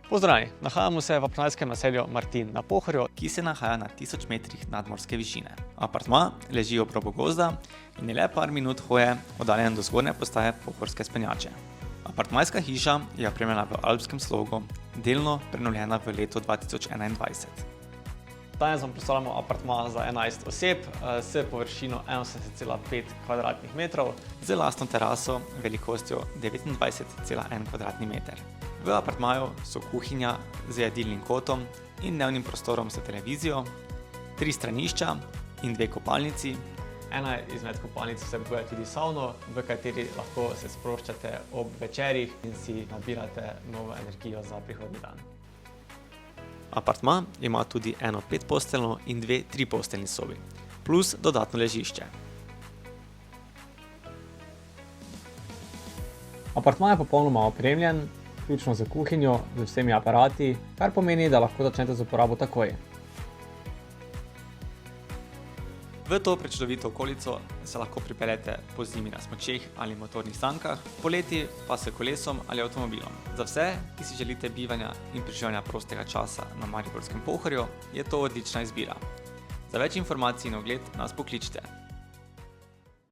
Pozdravljeni, nahajamo se v apartmajskem naselju Martin na Pohorju, ki se nahaja na 1000 metrih nadmorske višine. Apartma leži ob robu gozda in je le par minut hoje oddaljen do zgornje postaje pohorske spenjače. Apartmajska hiša je opremljena v alpskem slogu, delno prenovljena v letu 2021. Danes vam predstavljamo apartma za 11 oseb s površino 81,5 kvadratnih metrov. Z lastno teraso velikostjo 29,1 kvadratni meter. V apartmaju so kuhinja z jedilnim kotom in dnevnim prostorom za televizijo, 3 stranišča in 2 kopalnici. Ena izmed kopalnic vsebuje tudi savno, v kateri lahko se sproščate ob večerih in si nabirate novo energijo za prihodnji dan. Apartma ima tudi eno 5-posteljno in 2 3-posteljni sobi, plus dodatno ležišče. Apartma je popolnoma opremljen, vključno z kuhinjo, z vsemi aparati, kar pomeni, da lahko začnete z uporabo takoj. V to prečudovito okolico se lahko pripeljete pozimi na smučeh ali motornih sankah, poleti pa s kolesom ali avtomobilom. Za vse, ki si želite bivanja in preživljanja prostega časa na Mariborskem Pohorju, je to odlična izbira. Za več informacij in ogled nas pokličite.